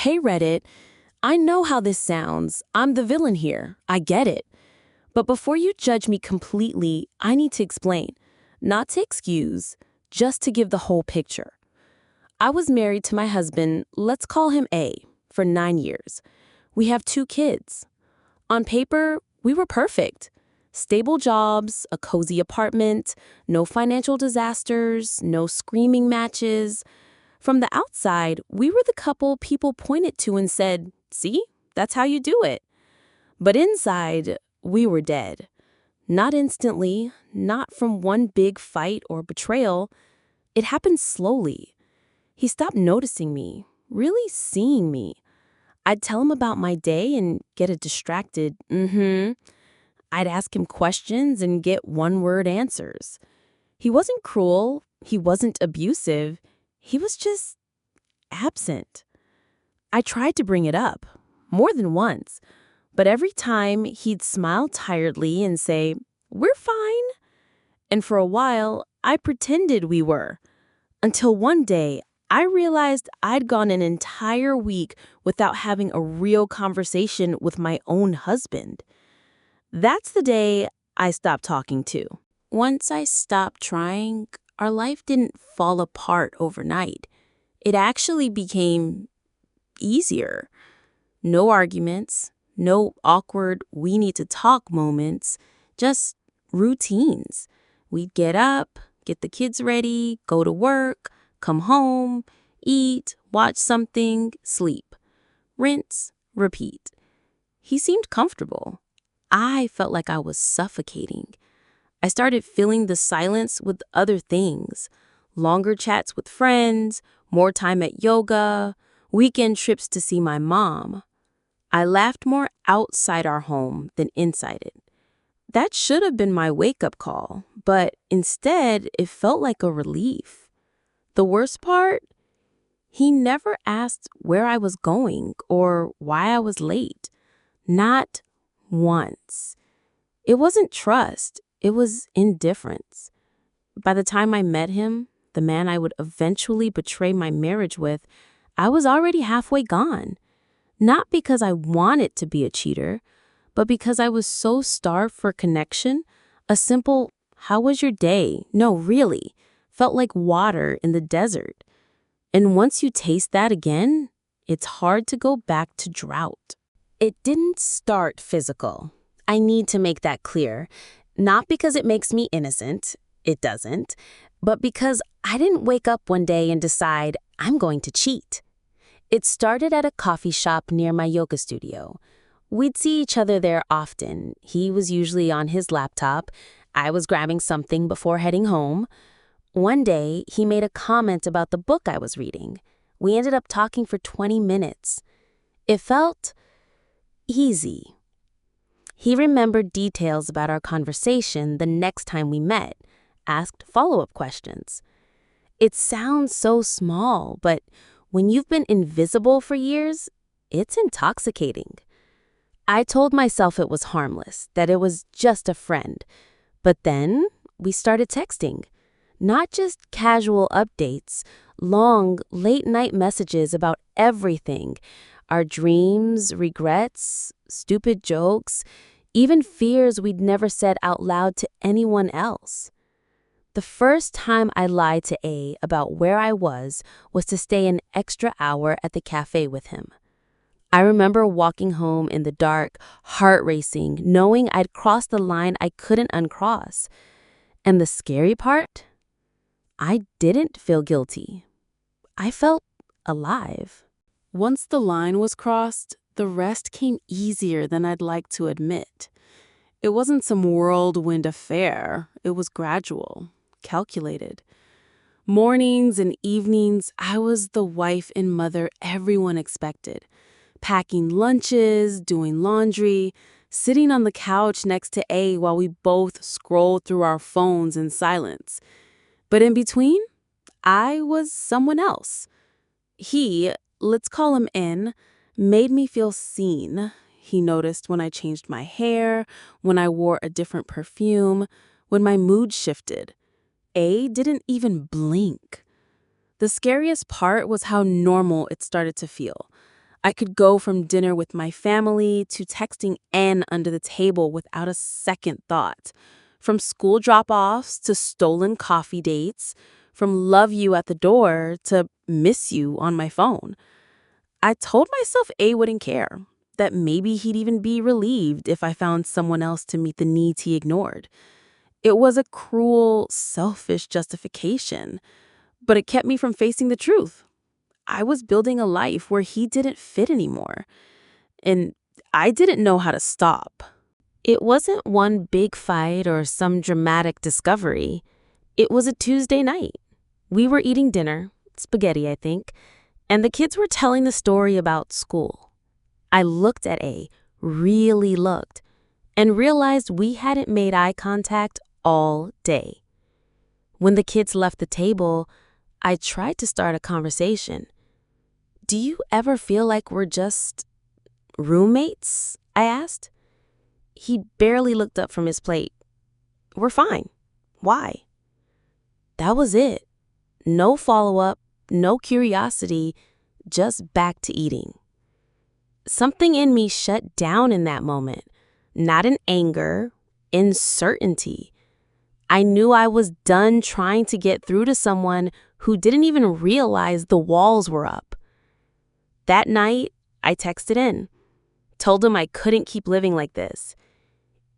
Hey Reddit, I know how this sounds. I'm the villain here. I get it. But before you judge me completely, I need to explain. Not to excuse, just to give the whole picture. I was married to my husband, let's call him A, for 9 years. We have 2 kids. On paper, we were perfect. Stable jobs, a cozy apartment, no financial disasters, no screaming matches. From the outside, we were the couple people pointed to and said, "See, that's how you do it." But inside, we were dead. Not instantly, not from one big fight or betrayal. It happened slowly. He stopped noticing me, really seeing me. I'd tell him about my day and get a distracted, I'd ask him questions and get one-word answers. He wasn't cruel, he wasn't abusive, he was just absent. I tried to bring it up, more than once, but every time he'd smile tiredly and say, "We're fine." And for a while, I pretended we were. Until one day, I realized I'd gone an entire week without having a real conversation with my own husband. That's the day I stopped talking too. Once I stopped trying, our life didn't fall apart overnight. It actually became easier. No arguments, no awkward "we need to talk" moments, just routines. We'd get up, get the kids ready, go to work, come home, eat, watch something, sleep. Rinse, repeat. He seemed comfortable. I felt like I was suffocating. I started filling the silence with other things. Longer chats with friends, more time at yoga, weekend trips to see my mom. I laughed more outside our home than inside it. That should have been my wake-up call, but instead it felt like a relief. The worst part? He never asked where I was going or why I was late. Not once. It wasn't trust, it was indifference. By the time I met him, the man I would eventually betray my marriage with, I was already halfway gone. Not because I wanted to be a cheater, but because I was so starved for connection. A simple, "How was your day?" No, really, felt like water in the desert. And once you taste that again, it's hard to go back to drought. It didn't start physical. I need to make that clear. Not because it makes me innocent, it doesn't, but because I didn't wake up one day and decide I'm going to cheat. It started at a coffee shop near my yoga studio. We'd see each other there often. He was usually on his laptop. I was grabbing something before heading home. One day, he made a comment about the book I was reading. We ended up talking for 20 minutes. It felt easy. He remembered details about our conversation the next time we met, asked follow-up questions. It sounds so small, but when you've been invisible for years, it's intoxicating. I told myself it was harmless, that it was just a friend. But then we started texting. Not just casual updates, long, late-night messages about everything. Our dreams, regrets, stupid jokes, even fears we'd never said out loud to anyone else. The first time I lied to A about where I was to stay an extra hour at the cafe with him. I remember walking home in the dark, heart racing, knowing I'd crossed the line I couldn't uncross. And the scary part? I didn't feel guilty. I felt alive. Once the line was crossed, the rest came easier than I'd like to admit. It wasn't some whirlwind affair. It was gradual, calculated. Mornings and evenings, I was the wife and mother everyone expected. Packing lunches, doing laundry, sitting on the couch next to A while we both scrolled through our phones in silence. But in between, I was someone else. He, let's call him N, made me feel seen. He noticed when I changed my hair, when I wore a different perfume, when my mood shifted. A didn't even blink. The scariest part was how normal it started to feel. I could go from dinner with my family to texting N under the table without a second thought. From school drop-offs to stolen coffee dates, from love you at the door to miss you on my phone. I told myself A wouldn't care, that maybe he'd even be relieved if I found someone else to meet the needs he ignored. It was a cruel, selfish justification, but it kept me from facing the truth. I was building a life where he didn't fit anymore, and I didn't know how to stop. It wasn't one big fight or some dramatic discovery. It was a Tuesday night. We were eating dinner, spaghetti, I think, and the kids were telling the story about school. I looked at A, really looked, and realized we hadn't made eye contact all day. When the kids left the table, I tried to start a conversation. Do you ever feel like we're just roommates? I asked. He barely looked up from his plate. We're fine. Why? That was it. No follow-up, no curiosity, just back to eating. Something in me shut down in that moment, not in anger, in certainty. I knew I was done trying to get through to someone who didn't even realize the walls were up. That night, I texted in, told him I couldn't keep living like this.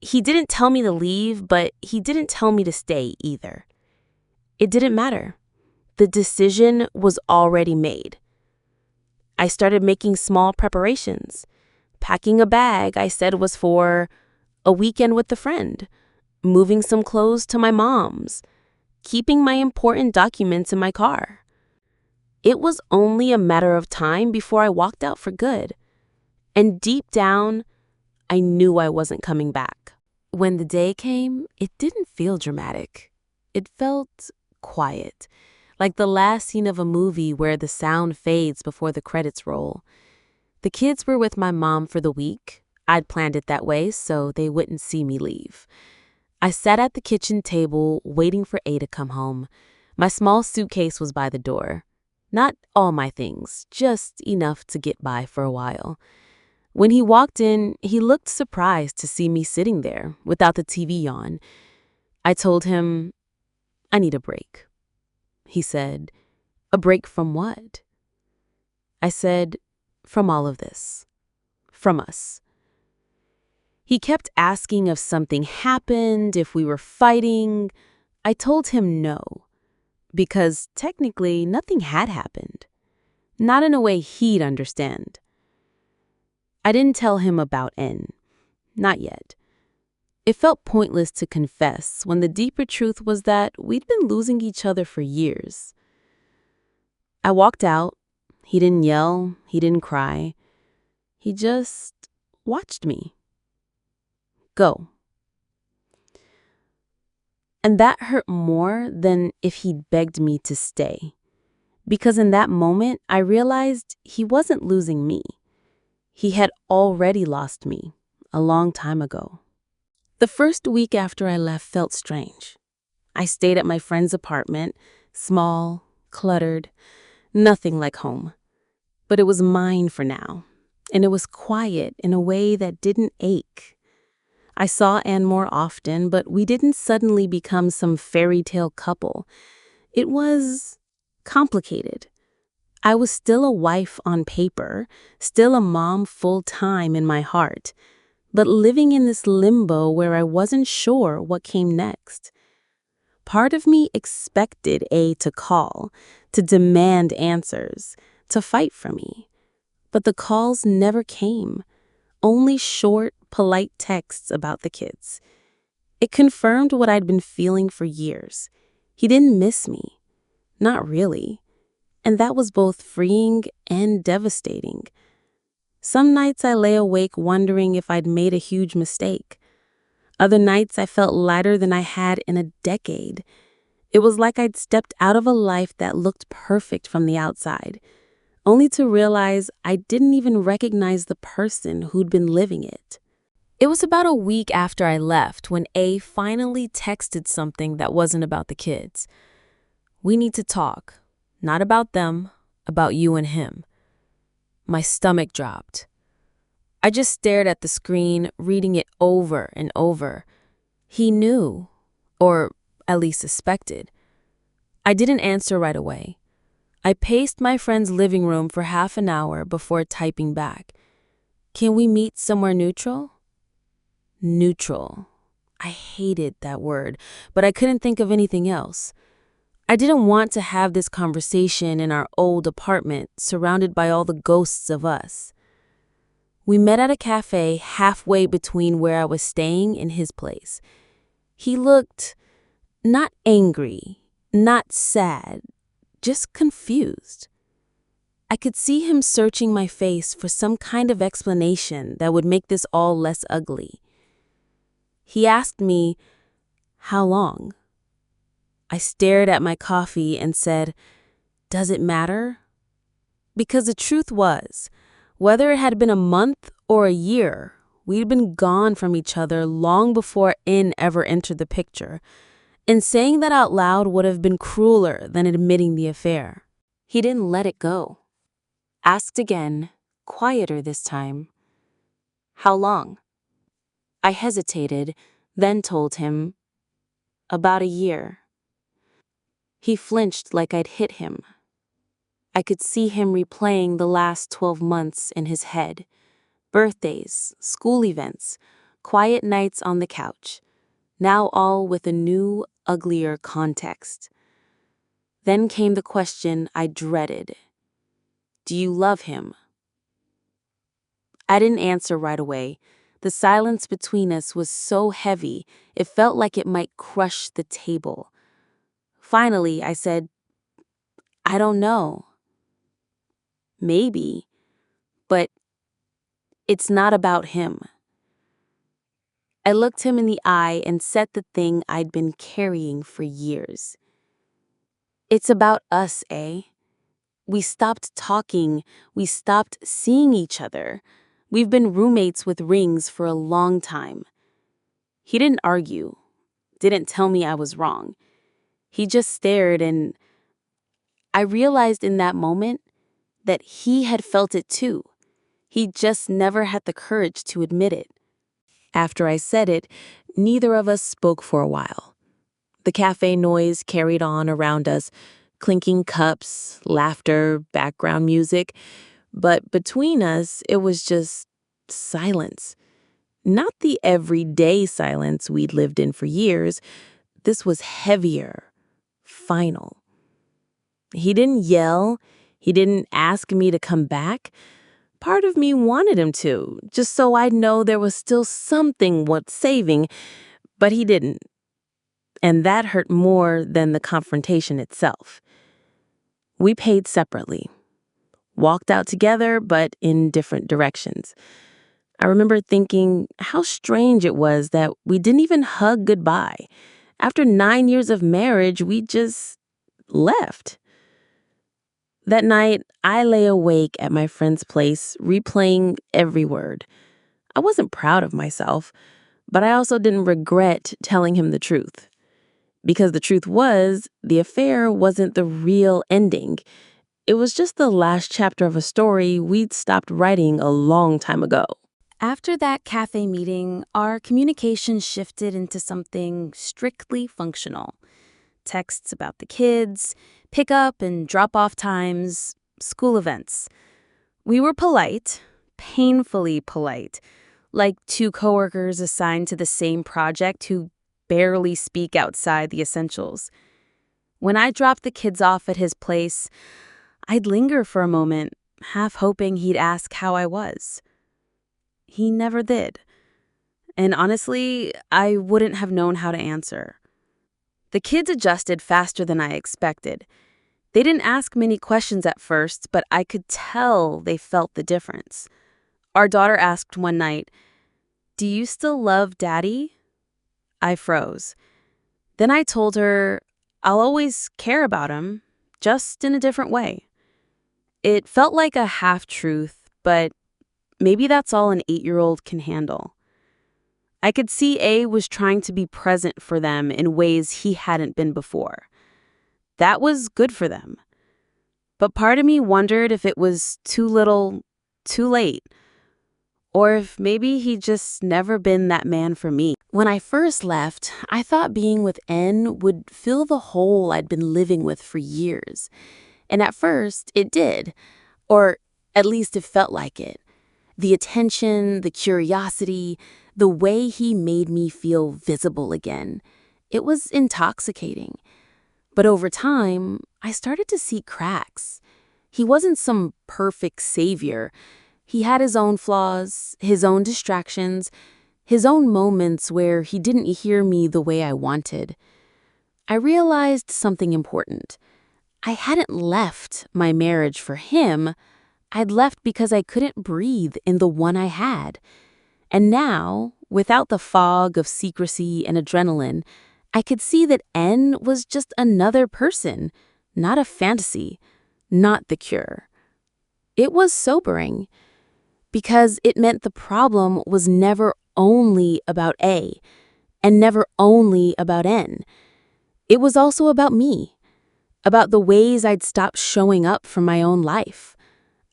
He didn't tell me to leave, but he didn't tell me to stay either. It didn't matter. The decision was already made. I started making small preparations, packing a bag I said was for a weekend with a friend, moving some clothes to my mom's, keeping my important documents in my car. It was only a matter of time before I walked out for good. And deep down, I knew I wasn't coming back. When the day came, it didn't feel dramatic. It felt quiet, like the last scene of a movie where the sound fades before the credits roll. The kids were with my mom for the week. I'd planned it that way so they wouldn't see me leave. I sat at the kitchen table waiting for A to come home. My small suitcase was by the door. Not all my things, just enough to get by for a while. When he walked in, he looked surprised to see me sitting there without the TV on. I told him, I need a break. He said, a break from what? I said, from all of this. From us. He kept asking if something happened, if we were fighting. I told him no, because technically nothing had happened. Not in a way he'd understand. I didn't tell him about N. Not yet. It felt pointless to confess when the deeper truth was that we'd been losing each other for years. I walked out. He didn't yell. He didn't cry. He just watched me. Go. And that hurt more than if he'd begged me to stay. Because in that moment, I realized he wasn't losing me. He had already lost me a long time ago. The first week after I left felt strange. I stayed at my friend's apartment, small, cluttered, nothing like home. But it was mine for now, and it was quiet in a way that didn't ache. I saw Anne more often, but we didn't suddenly become some fairy tale couple. It was complicated. I was still a wife on paper, still a mom full-time in my heart, but living in this limbo where I wasn't sure what came next. Part of me expected A to call, to demand answers, to fight for me. But the calls never came, only short, polite texts about the kids. It confirmed what I'd been feeling for years. He didn't miss me. Not really. And that was both freeing and devastating. Some nights I lay awake wondering if I'd made a huge mistake. Other nights I felt lighter than I had in a decade. It was like I'd stepped out of a life that looked perfect from the outside, only to realize I didn't even recognize the person who'd been living it. It was about a week after I left when A finally texted something that wasn't about the kids. We need to talk. Not about them, about you and him. My stomach dropped. I just stared at the screen, reading it over and over. He knew, or at least suspected. I didn't answer right away. I paced my friend's living room for half an hour before typing back. Can we meet somewhere neutral? Neutral. I hated that word, but I couldn't think of anything else. I didn't want to have this conversation in our old apartment, surrounded by all the ghosts of us. We met at a cafe halfway between where I was staying and his place. He looked not angry, not sad, just confused. I could see him searching my face for some kind of explanation that would make this all less ugly. He asked me, "How long?" I stared at my coffee and said, "Does it matter?" Because the truth was, whether it had been a month or a year, we'd been gone from each other long before In ever entered the picture, and saying that out loud would have been crueler than admitting the affair. He didn't let it go. Asked again, quieter this time. "How long?" I hesitated, then told him, "About a year." He flinched like I'd hit him. I could see him replaying the last 12 months in his head. Birthdays, school events, quiet nights on the couch, now all with a new, uglier context. Then came the question I dreaded. Do you love him? I didn't answer right away. The silence between us was so heavy, it felt like it might crush the table. Finally, I said, "I don't know. Maybe, but it's not about him." I looked him in the eye and said the thing I'd been carrying for years. It's about us, eh? We stopped talking. We stopped seeing each other. We've been roommates with rings for a long time. He didn't argue, didn't tell me I was wrong. He just stared, and I realized in that moment that he had felt it too. He just never had the courage to admit it. After I said it, neither of us spoke for a while. The cafe noise carried on around us, clinking cups, laughter, background music. But between us, it was just silence. Not the everyday silence we'd lived in for years. This was heavier, final. He didn't yell. He didn't ask me to come back. Part of me wanted him to, just so I'd know there was still something worth saving, but he didn't. And that hurt more than the confrontation itself. We paid separately. Walked out together, but in different directions. I remember thinking how strange it was that we didn't even hug goodbye. After 9 years of marriage, we just left. That night, I lay awake at my friend's place, replaying every word. I wasn't proud of myself, but I also didn't regret telling him the truth. Because the truth was, the affair wasn't the real ending. It was just the last chapter of a story we'd stopped writing a long time ago. After that cafe meeting, our communication shifted into something strictly functional. Texts about the kids, pick-up and drop-off times, school events. We were polite, painfully polite, like two coworkers assigned to the same project who barely speak outside the essentials. When I dropped the kids off at his place, I'd linger for a moment, half hoping he'd ask how I was. He never did. And honestly, I wouldn't have known how to answer. The kids adjusted faster than I expected. They didn't ask many questions at first, but I could tell they felt the difference. Our daughter asked one night, "Do you still love Daddy?" I froze. Then I told her, I'll always care about him, just in a different way. It felt like a half-truth, but maybe that's all an 8-year-old can handle. I could see A was trying to be present for them in ways he hadn't been before. That was good for them. But part of me wondered if it was too little, too late. Or if maybe he'd just never been that man for me. When I first left, I thought being with N would fill the hole I'd been living with for years. And at first, it did. Or at least it felt like it. The attention, the curiosity, the way he made me feel visible again. It was intoxicating. But over time, I started to see cracks. He wasn't some perfect savior. He had his own flaws, his own distractions, his own moments where he didn't hear me the way I wanted. I realized something important. I hadn't left my marriage for him. I'd left because I couldn't breathe in the one I had. And now, without the fog of secrecy and adrenaline, I could see that N was just another person, not a fantasy, not the cure. It was sobering, because it meant the problem was never only about A, and never only about N. It was also about me, about the ways I'd stopped showing up for my own life,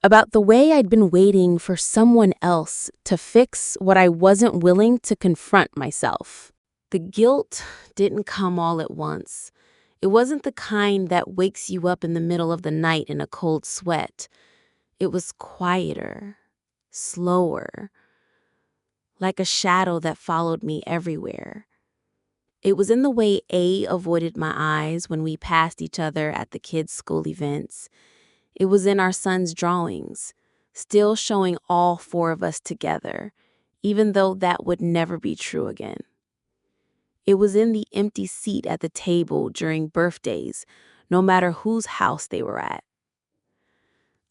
about the way I'd been waiting for someone else to fix what I wasn't willing to confront myself. The guilt didn't come all at once. It wasn't the kind that wakes you up in the middle of the night in a cold sweat. It was quieter, slower, like a shadow that followed me everywhere. It was in the way A avoided my eyes when we passed each other at the kids' school events. It was in our son's drawings, still showing all four of us together, even though that would never be true again. It was in the empty seat at the table during birthdays, no matter whose house they were at.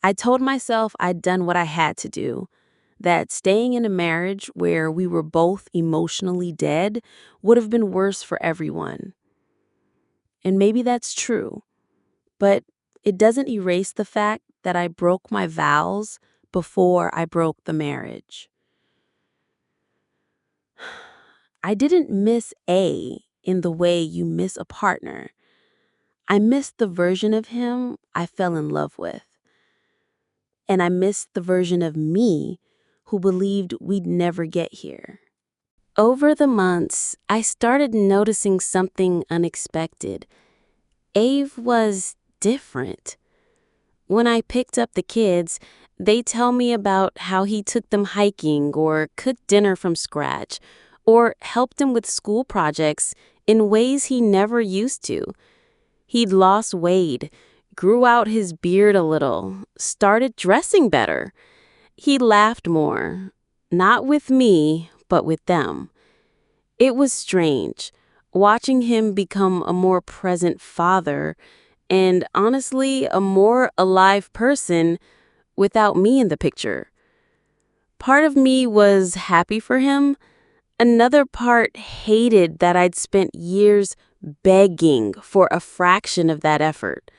I told myself I'd done what I had to do, that staying in a marriage where we were both emotionally dead would have been worse for everyone. And maybe that's true, but it doesn't erase the fact that I broke my vows before I broke the marriage. I didn't miss A in the way you miss a partner. I missed the version of him I fell in love with. And I missed the version of me who believed we'd never get here. Over the months, I started noticing something unexpected. Ave was different. When I picked up the kids, they tell me about how he took them hiking or cooked dinner from scratch or helped them with school projects in ways he never used to. He'd lost weight, grew out his beard a little, started dressing better. He laughed more, not with me, but with them. It was strange, watching him become a more present father and, honestly, a more alive person without me in the picture. Part of me was happy for him. Another part hated that I'd spent years begging for a fraction of that effort.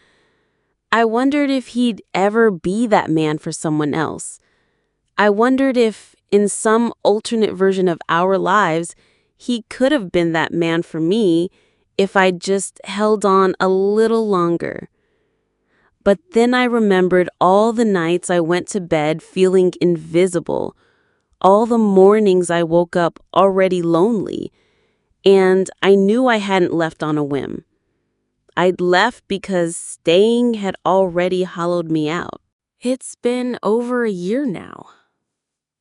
I wondered if he'd ever be that man for someone else. I wondered if, in some alternate version of our lives, he could have been that man for me if I'd just held on a little longer. But then I remembered all the nights I went to bed feeling invisible, all the mornings I woke up already lonely, and I knew I hadn't left on a whim. I'd left because staying had already hollowed me out. It's been over a year now.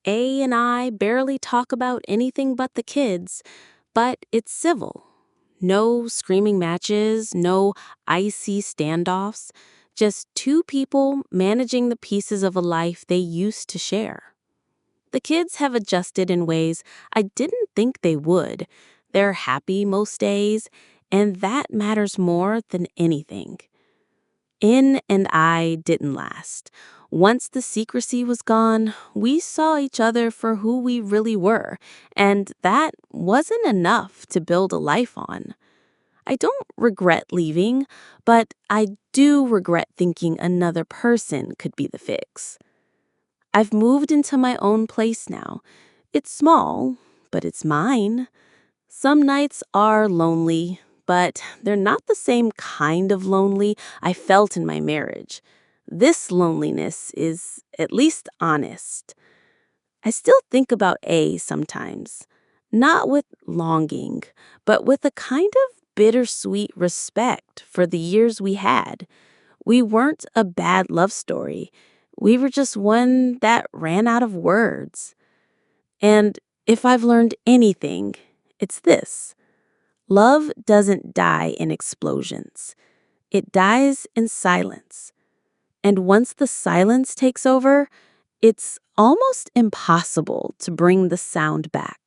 A and I barely talk about anything but the kids, but it's civil. No screaming matches, no icy standoffs, just two people managing the pieces of a life they used to share. The kids have adjusted in ways I didn't think they would. They're happy most days, and that matters more than anything. N and I didn't last. Once the secrecy was gone, we saw each other for who we really were, and that wasn't enough to build a life on. I don't regret leaving, but I do regret thinking another person could be the fix. I've moved into my own place now. It's small, but it's mine. Some nights are lonely, but they're not the same kind of lonely I felt in my marriage. This loneliness is at least honest. I still think about A sometimes, not with longing, but with a kind of bittersweet respect for the years we had. We weren't a bad love story. We were just one that ran out of words. And if I've learned anything, it's this: love doesn't die in explosions, it dies in silence. And once the silence takes over, it's almost impossible to bring the sound back.